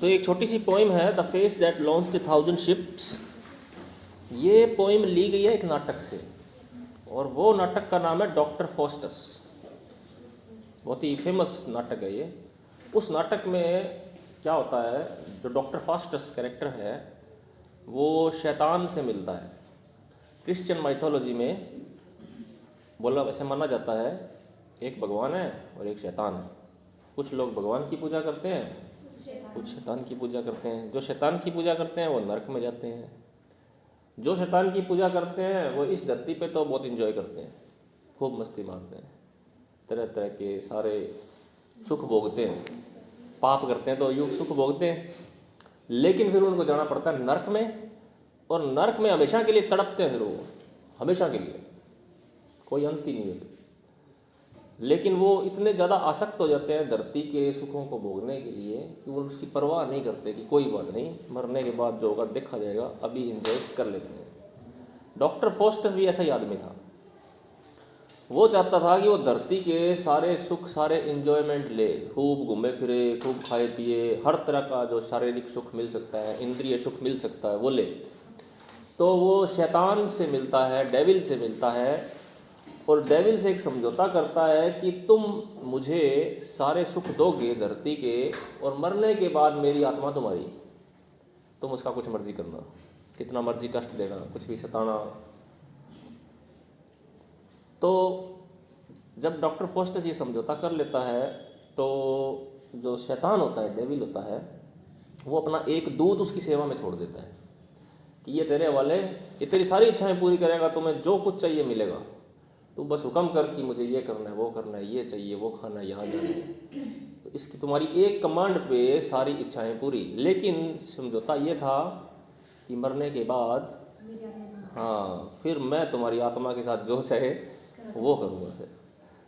तो एक छोटी सी पोइम है, the face that launched 1,000 ships. ये पोइम ली गई है एक नाटक से, और वो नाटक का नाम है डॉक्टर फॉस्टस। बहुत ही फेमस नाटक है ये। उस नाटक में क्या होता है, जो डॉक्टर फॉस्टस कैरेक्टर है वो शैतान से मिलता है। क्रिश्चियन माइथोलॉजी में बोला वैसे माना जाता है एक भगवान है और एक शैतान है। कुछ लोग भगवान की पूजा करते हैं, कुछ शैतान की पूजा करते हैं। जो शैतान की पूजा करते हैं वो नरक में जाते हैं, जो शैतान की पूजा करते हैं वो इस धरती पे तो बहुत इन्जॉय करते हैं, खूब मस्ती मारते हैं, तरह तरह के सारे सुख भोगते हैं। पाप करते हैं तो युग सुख भोगते हैं, लेकिन फिर उनको जाना पड़ता है नरक में, और नरक में हमेशा के लिए तड़पते हैं। फिर वो हमेशा के लिए, कोई अंत ही नहीं है। लेकिन वो इतने ज़्यादा आसक्त हो जाते हैं धरती के सुखों को भोगने के लिए कि वो उसकी परवाह नहीं करते कि कोई बात नहीं, मरने के बाद जो होगा देखा जाएगा, अभी एंजॉय कर लेते हैं। डॉक्टर फॉस्टस भी ऐसा ही आदमी था। वो चाहता था कि वो धरती के सारे सुख, सारे एंजॉयमेंट ले, खूब घूमे फिरे, खूब खाए पिए, हर तरह का जो शारीरिक सुख मिल सकता है, इंद्रिय सुख मिल सकता है वो ले। तो वो शैतान से मिलता है, डेविल से मिलता है, और डेविल से एक समझौता करता है कि तुम मुझे सारे सुख दोगे धरती के, और मरने के बाद मेरी आत्मा तुम्हारी, तुम उसका कुछ मर्जी करना, कितना मर्जी कष्ट देना, कुछ भी सताना। तो जब डॉक्टर फॉस्टस ये समझौता कर लेता है तो जो शैतान होता है, डेविल होता है, वो अपना एक दूत उसकी सेवा में छोड़ देता है कि ये तेरे हवाले, ये तेरी सारी इच्छाएं पूरी करेगा, तुम्हें जो कुछ चाहिए मिलेगा, तू बस हुक्म कर कि मुझे ये करना है, वो करना है, ये चाहिए, वो खाना है, यहाँ जाना है। तो इसकी तुम्हारी एक कमांड पे सारी इच्छाएं पूरी। लेकिन समझौता ये था कि मरने के बाद हाँ फिर मैं तुम्हारी आत्मा के साथ जो चाहे वो करूँगा फिर।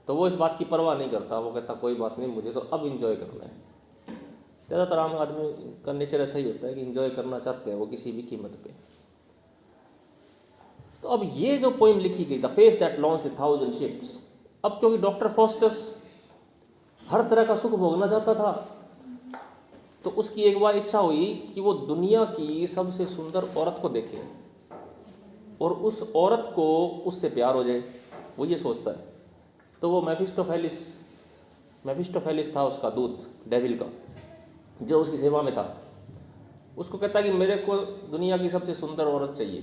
तो वो इस बात की परवाह नहीं करता, वो कहता कोई बात नहीं, मुझे तो अब इंजॉय करना है। ज़्यादातर आम आदमी का नेचर ऐसा ही होता है कि इंजॉय करना चाहते हैं वो किसी भी कीमत पे। तो अब ये जो पोइम लिखी गई, the face that launched 1,000 ships, अब क्योंकि डॉक्टर फॉस्टस हर तरह का सुख भोगना चाहता था, तो उसकी एक बार इच्छा हुई कि वो दुनिया की सबसे सुंदर औरत को देखे और उस औरत को उससे प्यार हो जाए। वो ये सोचता है। तो वो मेफिस्टोफेलिस था उसका दूत, डेविल का, जो उसकी सेवा में था। उसको कहता है कि मेरे को दुनिया की सबसे सुंदर औरत चाहिए।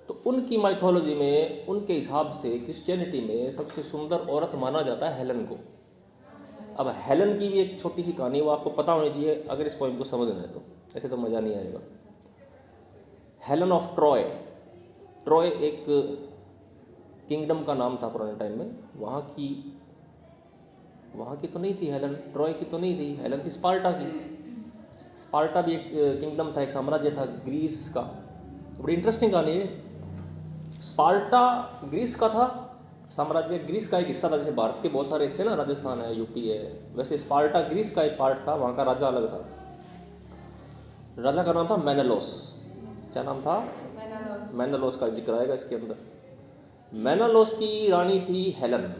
तो उनकी माइथोलॉजी में, उनके हिसाब से क्रिश्चियनिटी में सबसे सुंदर औरत माना जाता है हेलन को। अब हेलन की भी एक छोटी सी कहानी वो आपको पता होनी चाहिए अगर इस पॉइंट को समझना है, तो ऐसे तो मज़ा नहीं आएगा। हेलन ऑफ ट्रॉय, ट्रॉय एक किंगडम का नाम था पुराने टाइम में। वहाँ की तो नहीं थी हेलन, ट्रॉय की तो नहीं थी हेलन, थी स्पार्टा की। स्पार्टा भी एक किंगडम था, एक साम्राज्य था ग्रीस का। बड़ी इंटरेस्टिंग कहानी है। स्पार्टा ग्रीस का था साम्राज्य, ग्रीस का एक हिस्सा था। जैसे भारत के बहुत सारे हिस्से ना, राजस्थान है, यूपी है, वैसे स्पार्टा ग्रीस का एक पार्ट था। वहाँ का राजा अलग था। राजा का नाम था मेनेलोस। क्या नाम था? मेनेलोस का जिक्र आएगा इसके अंदर। मेनेलोस की रानी थी हेलन,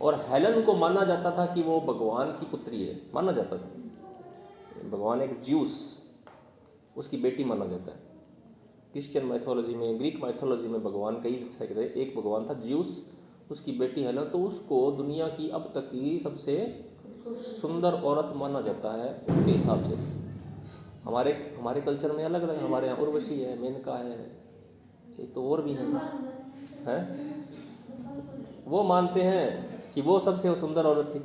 और हेलन को माना जाता था कि वो भगवान की पुत्री है, माना जाता था। भगवान एक ज्यूस, उसकी बेटी माना जाता है। क्रिश्चियन माइथोलॉजी में, ग्रीक माइथोलॉजी में भगवान कई थे। एक भगवान था ज्यूस, उसकी बेटी हेलन। तो उसको दुनिया की अब तक की सबसे सुंदर औरत माना जाता है उनके हिसाब से। हमारे कल्चर में अलग अलग, हमारे यहाँ उर्वशी है, मेनका है, एक तो और भी है, वो मानते हैं कि वो सबसे सुंदर औरत थी।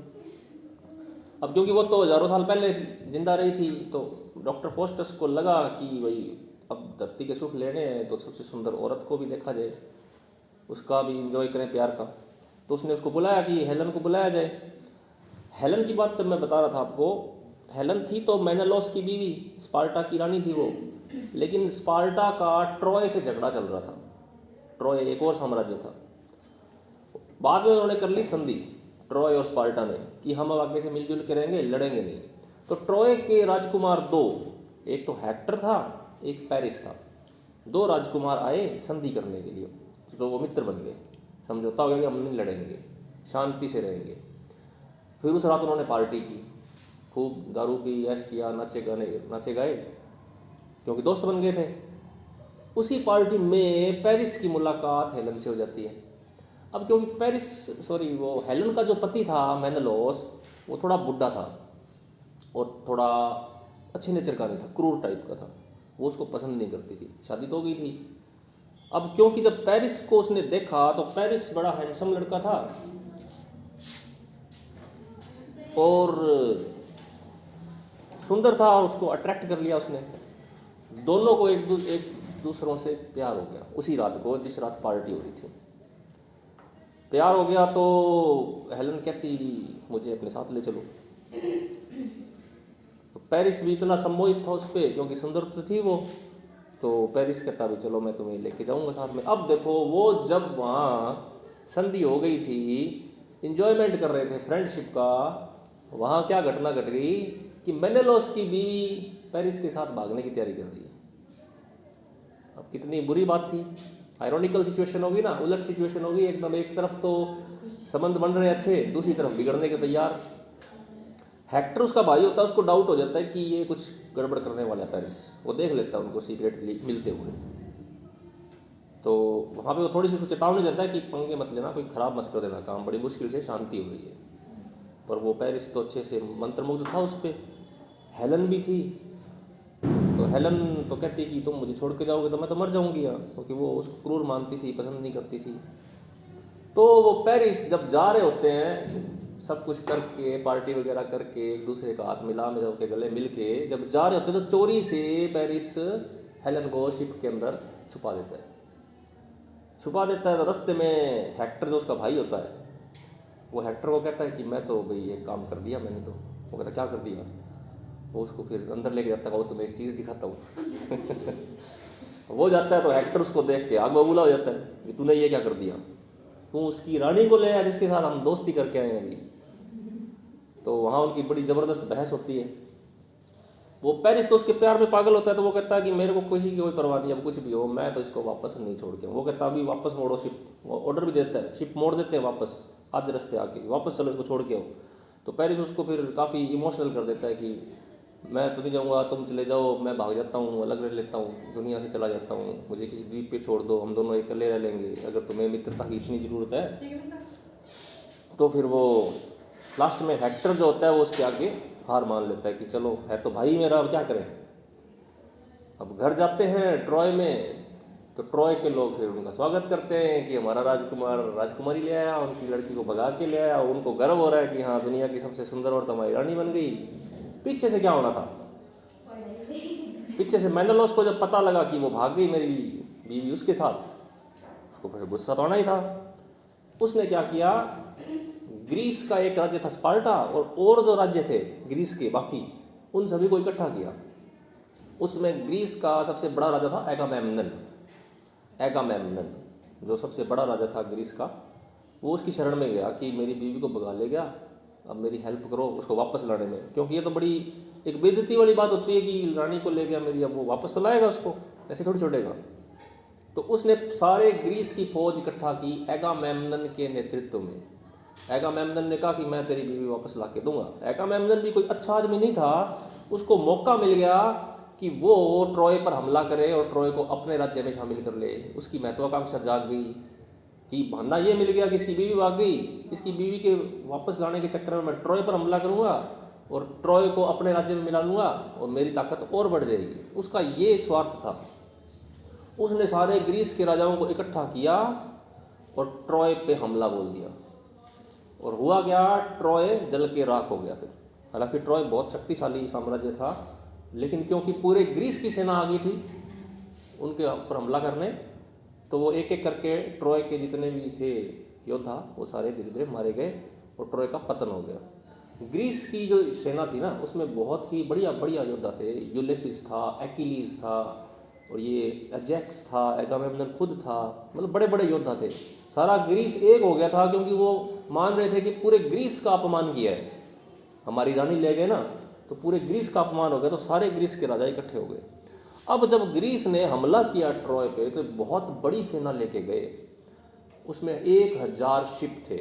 अब क्योंकि वो तो हज़ारों साल पहले जिंदा रही थी, तो डॉक्टर फॉस्टस को लगा कि भाई अब धरती के सुख लेने हैं तो सबसे सुंदर औरत को भी देखा जाए, उसका भी इंजॉय करें प्यार का। तो उसने उसको बुलाया कि हेलन को बुलाया जाए। हेलन की बात जब मैं बता रहा था आपको, हेलन थी तो मेनेलोस की बीवी, स्पार्टा की रानी थी वो। लेकिन स्पार्टा का ट्रॉय से झगड़ा चल रहा था। ट्रॉय एक और साम्राज्य था। बाद में उन्होंने कर ली संधि, ट्रॉय और स्पार्टा ने, कि हम अब आगे से मिलजुल के रहेंगे, लड़ेंगे नहीं। तो ट्रॉय के राजकुमार दो, एक तो हेक्टर था, एक पेरिस था। दो राजकुमार आए संधि करने के लिए, तो वो मित्र बन गए। समझौता हो गया कि हम नहीं लड़ेंगे, शांति से रहेंगे। फिर उस रात उन्होंने पार्टी की, खूब दारू पी, ऐश किया, नाचे गाए, क्योंकि दोस्त बन गए थे। उसी पार्टी में पेरिस की मुलाकात हेलन से हो जाती है। अब क्योंकि वो हेलन का जो पति था मेनेलोस, वो थोड़ा बुढ़ा था और थोड़ा अच्छे नेचर का नहीं था, क्रूर टाइप का था। वो उसको पसंद नहीं करती थी, शादी तो हो गई थी। अब क्योंकि जब पेरिस को उसने देखा तो पेरिस बड़ा हैंडसम लड़का था और सुंदर था, और उसको अट्रैक्ट कर लिया उसने। दोनों को एक दूसरों से प्यार हो गया उसी रात को, जिस रात पार्टी हो रही थी। प्यार हो गया तो हेलन कहती मुझे अपने साथ ले चलो। तो पेरिस भी इतना सम्मोहित था उस पर, क्योंकि सुंदर तो थी वो, तो पेरिस कहता भी चलो मैं तुम्हें लेके जाऊंगा साथ में। अब देखो, वो जब वहाँ संधि हो गई थी, इंजॉयमेंट कर रहे थे फ्रेंडशिप का, वहाँ क्या घटना घट गई कि मेनेलोस की बीवी पेरिस के साथ भागने की तैयारी कर रही है। अब कितनी बुरी बात थी, आयरॉनिकल सिचुएशन होगी ना, उलट सिचुएशन होगी एकदम। एक तरफ तो संबंध बन रहे अच्छे, दूसरी तरफ बिगड़ने के तैयार। हेक्टर उसका भाई होता है, उसको डाउट हो जाता है कि ये कुछ गड़बड़ करने वाला है पेरिस। वो देख लेता है उनको सीक्रेटली मिलते हुए, तो वहाँ पे वो थोड़ी सी उसको चेतावनी देता है कि पंगे मत लेना, कोई ख़राब मत कर देना काम, बड़ी मुश्किल से शांति हो रही है। पर वो पेरिस तो अच्छे से मंत्रमुग्ध था उस पर। हेलन भी थी, तो हेलन तो कहती कि तुम मुझे छोड़ के जाओगे तो मैं तो मर जाऊंगी यहाँ, क्योंकि वो उसको क्रूर मानती थी, पसंद नहीं करती थी। तो वो पेरिस जब जा रहे होते हैं, सब कुछ करके, पार्टी वगैरह करके, एक दूसरे का हाथ मिला के गले मिल के जब जा रहे होते हैं, तो चोरी से पेरिस हेलन को शिप के अंदर छुपा देता है। तो रास्ते में हेक्टर जो उसका भाई होता है, वो हेक्टर को कहता है कि मैं तो भाई एक काम कर दिया मैंने। तो वो कहता क्या कर दिया? वो उसको फिर अंदर लेके जाता है, वो तुम्हें एक चीज़ दिखाता हूँ। वो जाता है तो हेक्टर उसको देख के आग बबूला हो जाता है कि तूने ये क्या कर दिया, तू उसकी रानी को ले आया जिसके साथ हम दोस्ती करके आए हैं अभी। तो वहाँ उनकी बड़ी ज़बरदस्त बहस होती है। वो पेरिस तो उसके प्यार में पागल होता है, तो वो कहता है कि मेरे को किसी की कोई परवाह नहीं, अब कुछ भी हो मैं तो इसको वापस नहीं छोड़ के। वो कहता है अभी वापस मोड़ो शिप, ऑर्डर भी देता है, शिप मोड़ देते हैं वापस, आधे रास्ते आके वापस चलो इसको छोड़ के आओ। तो पेरिस उसको फिर काफ़ी इमोशनल कर देता है कि मैं तो नहीं जाऊँगा, तुम चले जाओ, मैं भाग जाता हूँ, अलग रह लेता हूँ, दुनिया से चला जाता हूँ, मुझे किसी द्वीप पे छोड़ दो, हम दोनों अकेले रह लेंगे, अगर तुम्हें मित्रता की इतनी ज़रूरत है। तो फिर वो लास्ट में हेक्टर जो होता है वो उसके आगे हार मान लेता है कि चलो है तो भाई मेरा, अब क्या करें। अब घर जाते हैं ट्रॉय में, तो ट्रॉय के लोग फिर उनका स्वागत करते हैं कि हमारा राजकुमारी ले आया, उनकी लड़की को भगा के ले आया, उनको गर्व हो रहा है कि हाँ दुनिया की सबसे सुंदर औरत हमारी रानी बन गई। पीछे से क्या होना था, पीछे से मेनेलोस को जब पता लगा कि वो भाग गई मेरी बीवी उसके साथ, उसको फिर गुस्सा तो आना ही था। उसने क्या किया, ग्रीस का एक राज्य था स्पार्टा, और जो राज्य थे ग्रीस के बाकी, उन सभी को इकट्ठा किया। उसमें ग्रीस का सबसे बड़ा राजा था एगामेमनन, जो सबसे बड़ा राजा था ग्रीस का। वो उसकी शरण में गया कि मेरी बीवी को भगा ले गया, अब मेरी हेल्प करो उसको वापस लाने में, क्योंकि ये तो बड़ी एक बेइज्जती वाली बात होती है कि रानी को ले गया मेरी, अब वो वापस तो लाएगा उसको, ऐसे थोड़ी छोड़ेगा। तो उसने सारे ग्रीस की फौज इकट्ठा की एगामेमनन के नेतृत्व में। एगामेमनन ने कहा कि मैं तेरी बीवी वापस ला के दूंगा। एगामेमनन भी कोई अच्छा आदमी नहीं था, उसको मौका मिल गया कि वो ट्रॉय पर हमला करे और ट्रॉय को अपने राज्य में शामिल कर ले। उसकी महत्वाकांक्षा जाग गई कि बहाना ये मिल गया कि इसकी बीवी भाग गई, इसकी बीवी के वापस लाने के चक्कर में मैं ट्रॉय पर हमला करूंगा और ट्रॉय को अपने राज्य में मिला लूँगा और मेरी ताकत और बढ़ जाएगी। उसका ये स्वार्थ था। उसने सारे ग्रीस के राजाओं को इकट्ठा किया और ट्रॉय पे हमला बोल दिया, और हुआ क्या, ट्रॉय जल के राख हो गया। फिर हालांकि ट्रॉय बहुत शक्तिशाली साम्राज्य था, लेकिन क्योंकि पूरे ग्रीस की सेना आ गई थी उनके ऊपर हमला करने, तो वो एक एक करके ट्रॉय के जितने भी थे योद्धा वो सारे धीरे धीरे मारे गए और ट्रॉय का पतन हो गया। ग्रीस की जो सेना थी ना, उसमें बहुत ही बढ़िया बढ़िया योद्धा थे। यूलिसिस था, एक्किलीज था, और ये एजेक्स था, एगामेमनन खुद था, मतलब बड़े बड़े योद्धा थे। सारा ग्रीस एक हो गया था, क्योंकि वो मान रहे थे कि पूरे ग्रीस का अपमान किया है, हमारी रानी ले गए ना, तो पूरे ग्रीस का अपमान हो गया। तो सारे ग्रीस के राजा इकट्ठे हो गए। अब जब ग्रीस ने हमला किया ट्रॉय पे, तो बहुत बड़ी सेना लेके गए। उसमें 1000 शिप थे,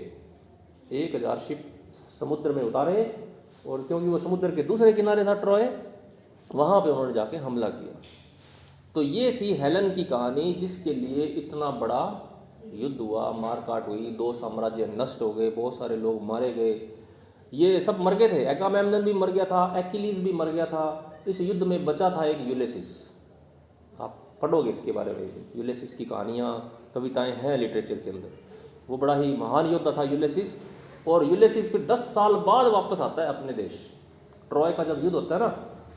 1000 शिप समुद्र में उतारे और क्योंकि वो समुद्र के दूसरे किनारे था ट्रॉय, वहाँ पे उन्होंने जाके हमला किया। तो ये थी हेलन की कहानी, जिसके लिए इतना बड़ा युद्ध हुआ, मारकाट हुई, 2 साम्राज्य नष्ट हो गए, बहुत सारे लोग मारे गए। ये सब मर गए थे, एगामेम्नन भी मर गया था, एक्किलीज भी मर गया था। इस युद्ध में बचा था एक यूलिसिस। आप पढ़ोगे इसके बारे में, यूलिसिस की कहानियाँ, कविताएं हैं लिटरेचर के अंदर। वो बड़ा ही महान योद्धा था यूलिसिस। और यूलिसिस फिर 10 साल बाद वापस आता है अपने देश। ट्रॉय का जब युद्ध होता है ना,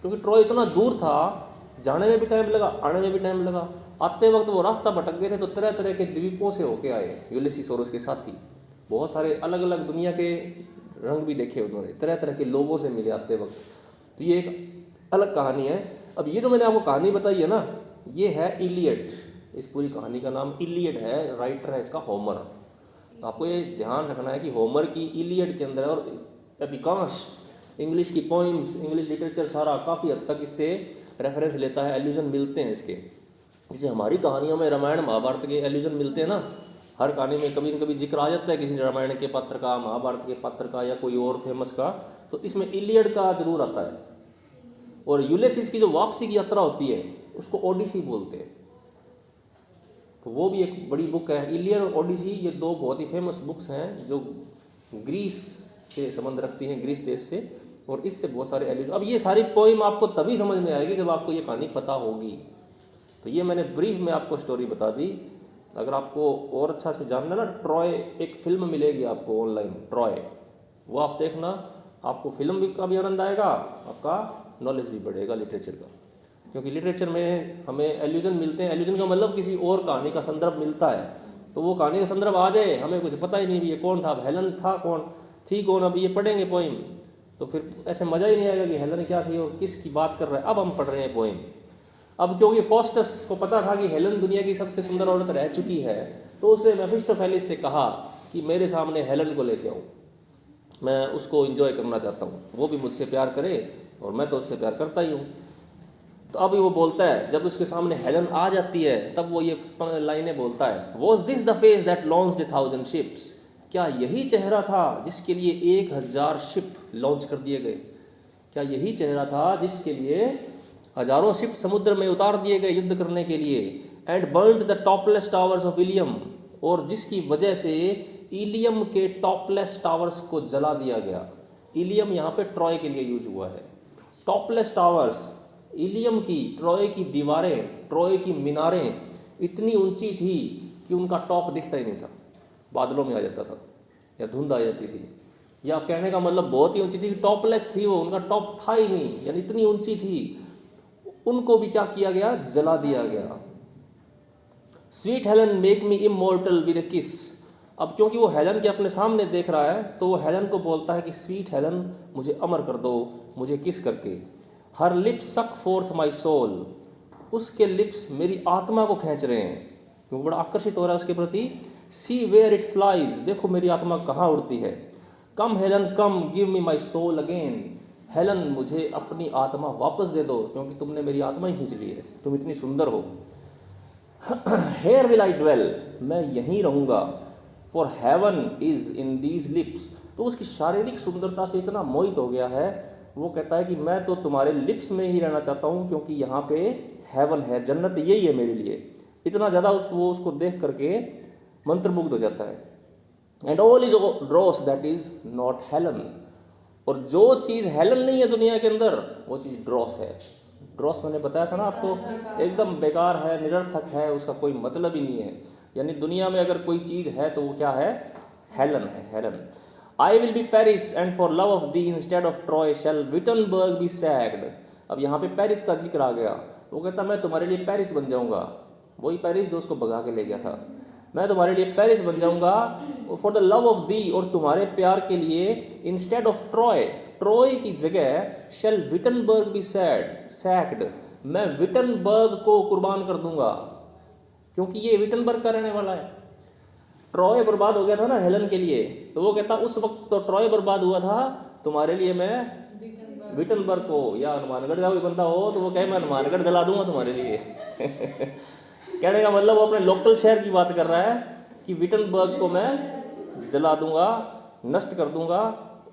क्योंकि ट्रॉय इतना दूर था, जाने में भी टाइम लगा, आने में भी टाइम लगा। आते वक्त वो रास्ता भटक गए थे, तो तरह तरह के द्वीपों से होके आए यूलिसिस और उसके साथी। बहुत सारे अलग अलग दुनिया के रंग भी देखे उन्होंने, तरह तरह के लोगों से मिले आते वक्त। तो ये एक अलग कहानी है। अब ये जो मैंने आपको कहानी बताई है ना, ये है इलियड। इस पूरी कहानी का नाम इलियड है, राइटर है इसका होमर। तो आपको ये ध्यान रखना है कि होमर की इलियड के अंदर, और अधिकांश इंग्लिश की पोइम्स, इंग्लिश लिटरेचर सारा काफ़ी हद तक इससे रेफरेंस लेता है, एल्यूजन मिलते हैं इसके। जैसे हमारी कहानियों में रामायण महाभारत के एल्यूजन मिलते हैं ना, हर कहानी में कभी न कभी जिक्र आ जाता है किसी रामायण के पात्र का, महाभारत के पात्र का, या कोई और फेमस का, तो इसमें इलियड का जरूर आता है। और यूलिसिस की जो वापसी की यात्रा होती है उसको ओडिसी बोलते हैं। तो वो भी एक बड़ी बुक है, इलियड और ओडिसी। ये 2 बहुत ही फेमस बुक्स हैं जो ग्रीस से संबंध रखती हैं, ग्रीस देश से, और इससे बहुत सारे एल्यूजन। अब ये सारी पोइम आपको तभी समझ में आएगी जब आपको ये कहानी पता होगी। तो ये मैंने ब्रीफ में आपको स्टोरी बता दी। अगर आपको और अच्छा से जानना ना, ट्रॉय एक फिल्म मिलेगी आपको ऑनलाइन, ट्रॉय, वो आप देखना, आपको फिल्म का भी आनंद आएगा, आपका नॉलेज भी बढ़ेगा लिटरेचर का। क्योंकि लिटरेचर में हमें एल्यूजन मिलते हैं। एल्यूजन का मतलब किसी और कहानी का संदर्भ मिलता है, तो वो कहानी का संदर्भ आ जाए, हमें कुछ पता ही नहीं भी ये कौन था, हेलन था कौन, थी कौन। अब ये पढ़ेंगे पोइम तो फिर ऐसे मज़ा ही नहीं आएगा कि हेलन क्या थी और किसकी बात कर रहा है। अब हम पढ़ रहे हैं पोइम। अब क्योंकि फॉस्टस को पता था कि हेलन दुनिया की सबसे सुंदर औरत रह चुकी है, तो उसने मेफिस्टोफेलिस से कहा कि मेरे सामने हेलन को लेके आओ, मैं उसको एंजॉय करना चाहता हूँ, वो भी मुझसे प्यार करे और मैं तो उससे प्यार करता ही हूँ। तो अब वो बोलता है, जब उसके सामने हेलन आ जाती है तब वो ये लाइनें बोलता है, was this the face that launched 1,000 ships. क्या यही चेहरा था जिसके लिए 1,000 शिप लॉन्च कर दिए गए? क्या यही चेहरा था जिसके लिए हजारों शिप समुद्र में उतार दिए गए युद्ध करने के लिए? And burned the topless towers of Ilium, और जिसकी वजह से इलियम के टॉपलेस टावर्स को जला दिया गया। इलियम यहाँ पे ट्रॉय के लिए यूज हुआ है। टॉपलेस टावर्स, इलियम की, ट्रॉय की दीवारें, ट्रॉय की मीनारें इतनी ऊंची थी कि उनका टॉप दिखता ही नहीं था, बादलों में आ जाता था या धुंध आ जाती थी। या कहने का मतलब बहुत ही ऊंची थी, टॉपलेस थी वो, उनका टॉप था ही नहीं, यानी इतनी ऊंची थी। उनको भी क्या किया गया? जला दिया गया। Sweet Helen make me immortal with a किस। अब क्योंकि वो हेलन के अपने सामने देख रहा है, तो वो हेलन को बोलता है कि स्वीट हेलन, मुझे अमर कर दो, मुझे किस करके। हर लिप्स सक फोर्थ माई सोल, उसके लिप्स मेरी आत्मा को खींच रहे हैं, क्योंकि बड़ा आकर्षित हो रहा है उसके प्रति। सी वेयर इट फ्लाइज, देखो मेरी आत्मा कहाँ उड़ती है। Come Helen come, give me my soul again, Helen मुझे अपनी आत्मा वापस दे दो, क्योंकि तुमने मेरी आत्मा ही खींच ली है, तुम इतनी सुंदर हो। हेयर विल आई ड्वेल, मैं यहीं रहूँगा। For heaven is in these lips, तो उसकी शारीरिक सुंदरता से इतना मोहित हो गया है, वो कहता है कि मैं तो तुम्हारे लिप्स में ही रहना चाहता हूँ, क्योंकि यहाँ पे हेवन है, जन्नत यही है मेरे लिए। इतना ज़्यादा वो उसको देख करके मंत्रमुग्ध हो जाता है। And all is dross that is not Helen, और जो चीज़ हेलन नहीं है दुनिया के अंदर, वो चीज़ ड्रॉस है। ड्रॉस मैंने बताया था ना आपको, एकदम बेकार है, निरर्थक है, उसका कोई मतलब ही नहीं है। यानी दुनिया में अगर कोई चीज़ है तो वो क्या है? हेलन है, Helen. I will be Paris and for love of thee instead of Troy shall Wittenberg be sacked. अब यहाँ पे पेरिस का जिक्र आ गया। वो कहता मैं तुम्हारे लिए पेरिस बन जाऊँगा, वही पेरिस जो उसको भगा के ले गया था। मैं तुम्हारे लिए पेरिस बन जाऊँगा फॉर द लव ऑफ दी, और तुम्हारे प्यार के लिए इंस्टेड ऑफ ट्रॉय, ट्रॉय की जगह शैल विटनबर्ग बी सैक्ड, मैं विटनबर्ग को कुर्बान कर दूंगा, क्योंकि ये विटनबर्ग का रहने वाला है। ट्रॉय बर्बाद हो गया था ना हेलन के लिए, तो वो कहता उस वक्त तो ट्रॉय बर्बाद हुआ था, तुम्हारे लिए मैं विटनबर्ग को, या हनुमानगढ़ का कोई बंदा हो तो वो कहे मैं हनुमानगढ़ जला दूंगा तुम्हारे लिए। कहने का मतलब वो अपने लोकल शहर की बात कर रहा है कि विटनबर्ग को मैं जला दूंगा, नष्ट कर दूंगा,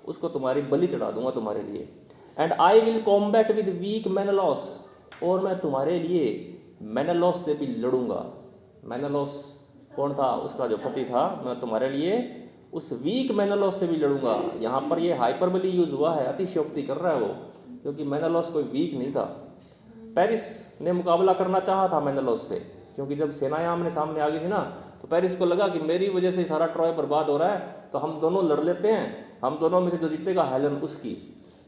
उसको तुम्हारी बलि चढ़ा दूंगा तुम्हारे लिए। And I will combat with weak Menelaus, और मैं तुम्हारे लिए मेनेलॉस से भी लड़ूंगा। मेनेलॉस कौन था? उसका जो पति था। मैं तुम्हारे लिए उस वीक मेनेलॉस से भी लड़ूंगा। यहाँ पर ये हाइपरबली यूज हुआ है, अतिशयोक्ति कर रहा है वो, क्योंकि मेनेलॉस कोई वीक नहीं था। पेरिस ने मुकाबला करना चाहा था मेनेलॉस से, क्योंकि जब सेनाएं आमने सामने आ गई थी ना, तो पेरिस को लगा कि मेरी वजह से सारा ट्रॉय बर्बाद हो रहा है, तो हम दोनों लड़ लेते हैं, हम दोनों में से जो जीतेगा हेलन उसकी।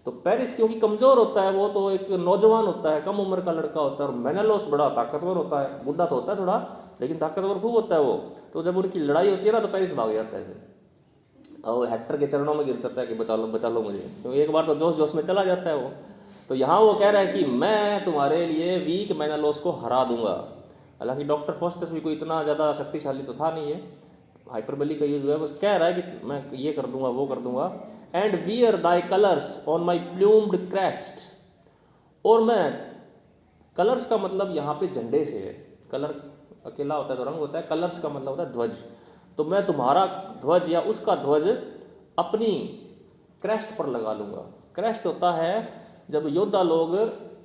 तो पेरिस क्योंकि कमज़ोर होता है, वो तो एक नौजवान होता है, कम उम्र का लड़का होता है, और मेनेलॉस बड़ा ताकतवर होता है, बुढ़ा तो होता है थोड़ा, लेकिन ताकतवर खूब होता है वो। तो जब उनकी लड़ाई होती है ना, तो पेरिस भाग जाता है फिर, और हेक्टर के चरणों में गिर जाता है कि बचा लो मुझे, क्योंकि एक बार तो जोश जोश में चला जाता है वो। तो यहाँ वो कह रहा है कि मैं तुम्हारे लिए वीक मेनेलॉस को हरा दूंगा। हालांकि डॉक्टर फॉस्टस भी कोई इतना ज़्यादा शक्तिशाली तो था नहीं है, हाइपरबली का यूज हुआ है, बस कह रहा है कि मैं ये कर दूंगा वो कर दूंगा। And wear thy colours on my plumed crest, और मैं, कलर्स का मतलब यहाँ पे झंडे से है। कलर अकेला होता है तो रंग होता है, कलर्स का मतलब होता है ध्वज। तो मैं तुम्हारा ध्वज या उसका ध्वज अपनी क्रेस्ट पर लगा लूँगा। क्रेस्ट होता है जब योद्धा लोग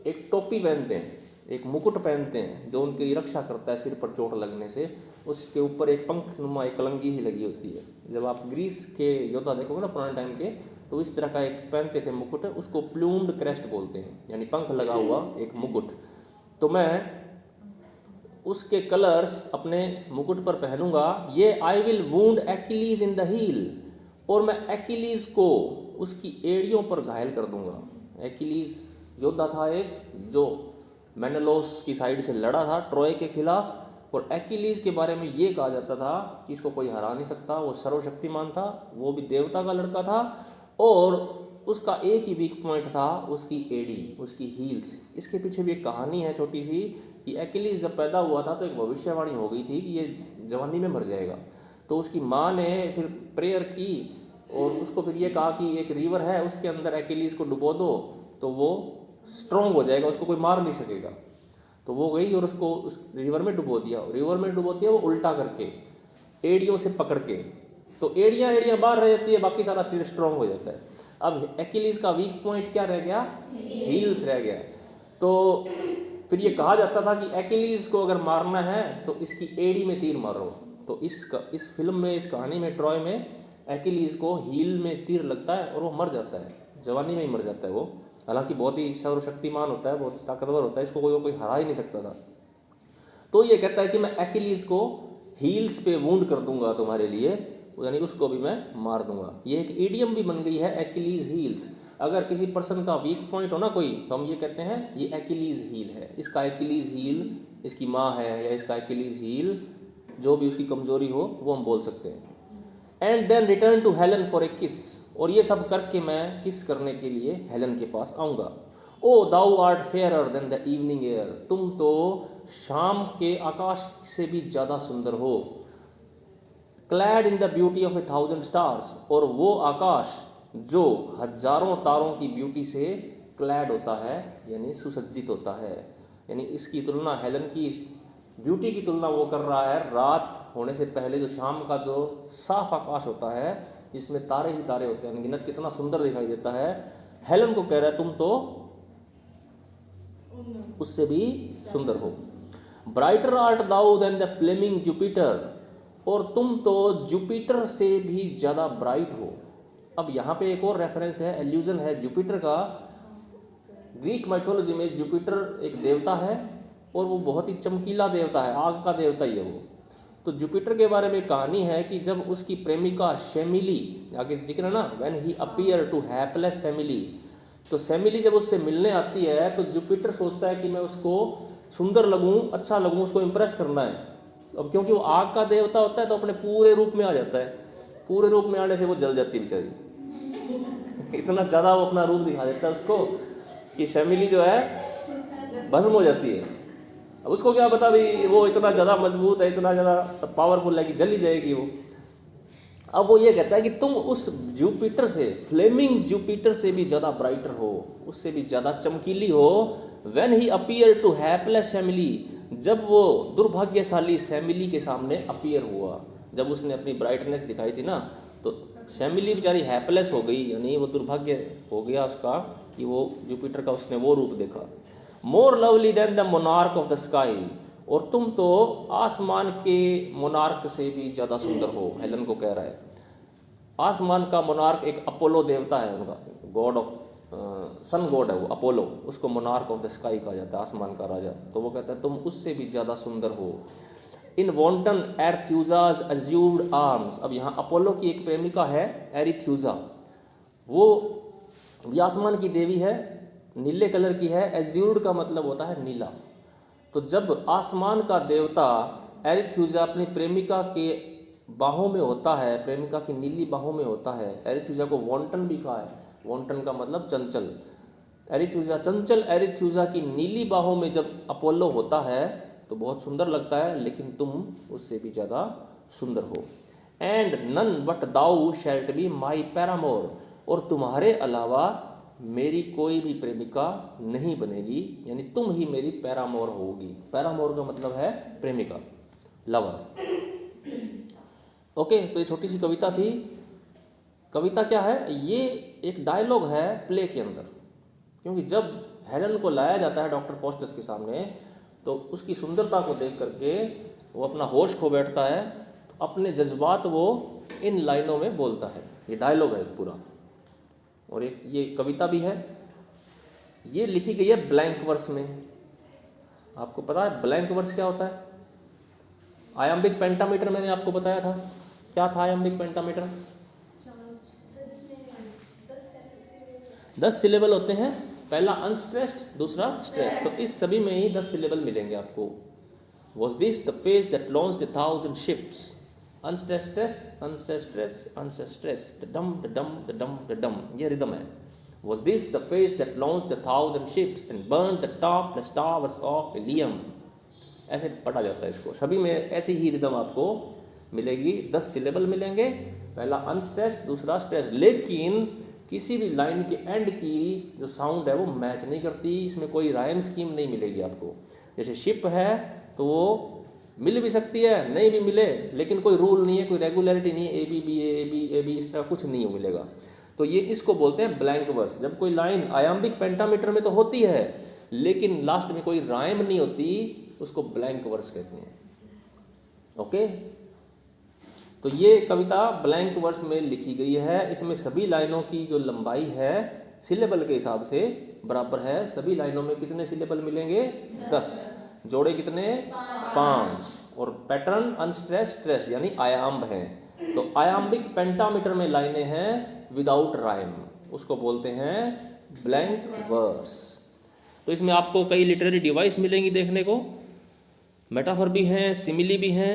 एक टोपी पहनते हैं, एक मुकुट पहनते हैं जो उनकी रक्षा करता है सिर पर चोट लगने से, उसके ऊपर एक पंख नुमा एक कलंगी ही लगी होती है। जब आप ग्रीस के योद्धा देखोगे ना पुराने टाइम के, तो इस तरह का एक पहनते थे मुकुट, उसको प्लूम्ड क्रेस्ट बोलते हैं, यानी पंख लगा हुआ एक मुकुट। तो मैं उसके कलर्स अपने मुकुट पर पहनूंगा। ये I will wound Achilles in the heel, और मैं एक्िलीज को उसकी एड़ियों पर घायल कर दूंगा। एक्िलीज योद्धा था एक, जो मेनेलॉस की साइड से लड़ा था ट्रॉय के खिलाफ, और एक्िलीज के बारे में ये कहा जाता था कि इसको कोई हरा नहीं सकता, वो सर्वशक्तिमान था, वो भी देवता का लड़का था, और उसका एक ही वीक पॉइंट था, उसकी एड़ी, उसकी हील्स। इसके पीछे भी एक कहानी है छोटी सी, कि एक्िलीज जब पैदा हुआ था तो एक भविष्यवाणी हो गई थी कि ये जवानी में मर जाएगा। तो उसकी माँ ने फिर प्रेयर की और उसको फिर ये कहा कि एक रिवर है, उसके अंदर एक्िलीज को डुबो दो तो वो स्ट्रॉन्ग हो जाएगा, उसको कोई मार नहीं सकेगा। तो वो गई और उसको उस रिवर में डुबो दिया। रिवर में डुबो दिया वो उल्टा करके, एड़ियों से पकड़ के, तो एड़ियाँ बाहर रह जाती है, बाकी सारा शरीर स्ट्रॉन्ग हो जाता है। अब एक्िलीज का वीक पॉइंट क्या रह गया? हील्स रह गया। तो फिर ये कहा जाता था कि एक्िलीज को अगर मारना है तो इसकी एड़ी में तीर मारो। तो इस फिल्म में, इस कहानी में, ट्रॉय में, एक्िलीज को हील में तीर लगता है और वो मर जाता है, जवानी में ही मर जाता है वो। हालांकि बहुत ही सर्वशक्तिमान होता है, बहुत ताकतवर होता है, इसको कोई हरा ही नहीं सकता था। तो ये कहता है कि मैं एक्िलीज को हील्स पे वूंड कर दूंगा तुम्हारे लिए, यानी उसको भी मैं मार दूंगा। ये एक इडियम भी बन गई है, एक्िलीज हील्स। अगर किसी पर्सन का वीक पॉइंट हो ना कोई, तो हम ये कहते हैं ये एक्िलीज हील है, इसका एक्िलीज हील, इसकी माँ है, या इसका एक्िलीज हील, जो भी उसकी कमजोरी हो वो हम बोल सकते हैं। And then return to Helen for a kiss, और ये सब करके मैं किस करने के लिए हेलन के पास आऊँगा। O thou art fairer than the evening air, तुम तो शाम के आकाश से भी ज़्यादा सुंदर हो। Clad in the beauty of 1,000 stars, और वो आकाश जो हजारों तारों की ब्यूटी से क्लैड होता है, यानी सुसज्जित होता है। यानी इसकी तुलना, हेलन की ब्यूटी की तुलना वो कर रहा है रात होने से पहले जो शाम का जो साफ आकाश होता है, जिसमें तारे ही तारे होते हैं, अनगिनत, कितना सुंदर दिखाई देता है। हेलन को कह रहा है तुम तो उससे भी सुंदर हो। Brighter art thou than the flaming Jupiter, और तुम तो जुपिटर से भी ज़्यादा ब्राइट हो। अब यहाँ पे एक और रेफरेंस है, एल्यूजन है जुपिटर का। ग्रीक माइथोलॉजी में जुपिटर एक देवता है और वो बहुत ही चमकीला देवता है, आग का देवता ही है वो। तो जुपिटर के बारे में कहानी है कि जब उसकी प्रेमिका शेमिली, आगे जिक्र है ना, when he appear to hapless Semele, तो शेमिली जब उससे मिलने आती है तो जुपिटर सोचता है कि मैं उसको सुंदर लगूं, अच्छा लगूं, उसको इम्प्रेस करना है। अब क्योंकि वो आग का देवता होता है तो अपने पूरे रूप में आ जाता है। पूरे रूप में आने से वो जल जाती है बेचारी इतना ज़्यादा वो अपना रूप दिखा देता है उसको कि शेमिली जो है भस्म हो जाती है। अब उसको क्या पता भाई वो इतना ज़्यादा मजबूत है, इतना ज़्यादा पावरफुल है कि जल ही जाएगी वो। अब वो ये कहता है कि तुम उस जुपिटर से, फ्लेमिंग जुपिटर से भी ज़्यादा ब्राइटर हो, उससे भी ज़्यादा चमकीली हो। When he appear to hapless Semele, जब वो दुर्भाग्यशाली शेमिली के सामने अपीयर हुआ, जब उसने अपनी ब्राइटनेस दिखाई थी ना, तो शैमिली बेचारी हैपलेस हो गई, यानी वो दुर्भाग्य हो गया उसका कि वो जुपिटर का उसने वो रूप देखा। More lovely than the monarch of the sky, और तुम तो आसमान के मोनार्क से भी ज़्यादा सुंदर हो, हेलन को कह रहा है। आसमान का मोनार्क एक अपोलो देवता है उनका, गॉड ऑफ सन गॉड है वो अपोलो, उसको मोनार्क ऑफ द स्काई कहा जाता है, आसमान का राजा। तो वो कहता है तुम उससे भी ज़्यादा सुंदर हो। इन वॉन्टन एरथ्यूजाज अज्यूर्ड आर्म्स, अब यहाँ अपोलो की एक प्रेमिका है एरिथ्यूजा, वो भी आसमान की देवी है, नीले कलर की है। एज्यूर्ड का मतलब होता है नीला। तो जब आसमान का देवता एरिथ्यूजा अपनी प्रेमिका के बाहों में होता है, प्रेमिका की नीली बाहों में होता है, एरिथ्यूजा को वॉन्टन भी कहा है, वॉन्टन का मतलब चंचल, एरिथ्यूजा चंचल एरिथ्यूजा की नीली बाहों में जब अपोलो होता है तो बहुत सुंदर लगता है, लेकिन तुम उससे भी ज़्यादा सुंदर हो। And none but thou shalt be my paramour, और तुम्हारे अलावा मेरी कोई भी प्रेमिका नहीं बनेगी, यानी तुम ही मेरी पैरामोर होगी। पैरामोर का मतलब है प्रेमिका, लवर। ओके, तो ये छोटी सी कविता थी। कविता क्या है? ये एक डायलॉग है प्ले के अंदर, क्योंकि जब हेलन को लाया जाता है डॉक्टर फॉस्टस के सामने तो उसकी सुंदरता को देख करके वो अपना होश खो बैठता है, तो अपने जज्बात वो इन लाइनों में बोलता है। ये डायलॉग है पूरा, और एक ये कविता भी है। ये लिखी गई है ब्लैंक वर्स में। आपको पता है ब्लैंक वर्स क्या होता है? आयाम्बिक पेंटामीटर मैंने आपको बताया था। क्या था आयाम्बिक पेंटामीटर? 10 सिलेबल होते हैं, पहला अनस्ट्रेस्ड, दूसरा स्ट्रेस, तो इस सभी में ही 10 सिलेबल मिलेंगे आपको। Was this the face that launched 1,000 ships? Unstressed, stressed, unstressed, stress, unstressed, stress, the dum, the dum, the dum, the dum, ये रिदम है। Was this the face that launched 1,000 ships and burned the topless towers of Ilium? ऐसे पढ़ा जाता है इसको। सभी में ऐसी ही रिदम आपको मिलेगी, 10 सिलेबल मिलेंगे, पहला अनस्ट्रेस्ड, दूसरा स्ट्रेस, लेकिन किसी भी लाइन के एंड की जो साउंड है वो मैच नहीं करती, इसमें कोई राइम स्कीम नहीं मिलेगी आपको। जैसे शिप है तो वो मिल भी सकती है, नहीं भी मिले, लेकिन कोई रूल नहीं है, कोई रेगुलरिटी नहीं है, A B B A B इस तरह कुछ नहीं मिलेगा। तो ये इसको बोलते हैं ब्लैंक वर्स। जब कोई लाइन आयाम्बिक पेंटामीटर में तो होती है लेकिन लास्ट में कोई राइम नहीं होती, उसको ब्लैंक वर्स कहते हैं। ओके, तो ये कविता ब्लैंक वर्स में लिखी गई है। इसमें सभी लाइनों की जो लंबाई है सिलेबल के हिसाब से बराबर है। सभी लाइनों में कितने सिलेबल मिलेंगे? 10। जोड़े कितने? 5। और पैटर्न अनस्ट्रेस्ड, स्ट्रेस्ड, यानी आयाम्ब है। तो आयाम्बिक पेंटामीटर में लाइनें हैं विदाउट राइम, उसको बोलते हैं ब्लैंक वर्स। तो इसमें आपको कई लिटरेरी डिवाइस मिलेंगी देखने को, मेटाफर भी हैं, सिमिली भी हैं,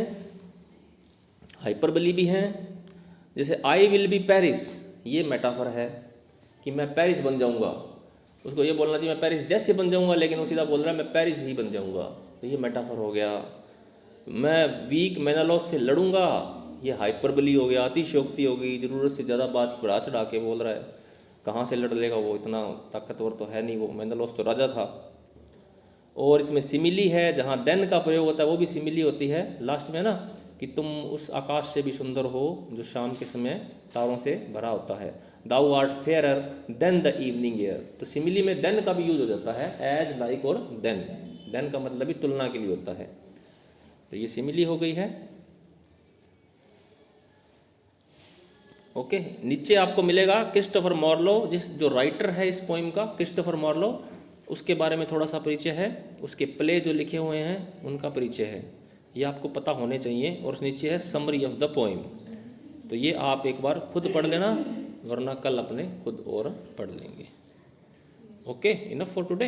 हाइपरबली भी हैं। जैसे आई विल बी पेरिस, ये मेटाफर है कि मैं पेरिस बन जाऊंगा। उसको ये बोलना चाहिए मैं पेरिस जैसे बन जाऊंगा, लेकिन वो सीधा बोल रहा है मैं पेरिस ही बन जाऊंगा, तो ये मेटाफर हो गया। मैं वीक मेनालॉस से लड़ूंगा, ये हाइपरबली हो गया, अतिशयोक्ति हो गई, ज़रूरत से ज़्यादा बात बढ़ा चढ़ा के बोल रहा है। कहाँ से लड़ लेगा वो, इतना ताकतवर तो है नहीं वो, मेनालॉस तो राजा था। और इसमें सिमिली है, जहाँ देन का प्रयोग होता है वो भी सिमिली होती है लास्ट में ना, कि तुम उस आकाश से भी सुंदर हो जो शाम के समय तारों से भरा होता है। Thou art fairer than the evening air, तो सिमिली में देन का भी यूज हो जाता है, एज, लाइक और देन। देन का मतलब भी तुलना के लिए होता है। तो ये सिमिली हो गई है। ओके, नीचे आपको मिलेगा क्रिस्टोफर मार्लो, जो राइटर है इस पोइम का, क्रिस्टोफर मार्लो, उसके बारे में थोड़ा सा परिचय है। उसके प्ले जो लिखे हुए हैं उनका परिचय है, ये आपको पता होने चाहिए। और नीचे है समरी ऑफ द पोइम, तो ये आप एक बार खुद पढ़ लेना, वरना कल अपने खुद और पढ़ लेंगे। Okay, enough for today.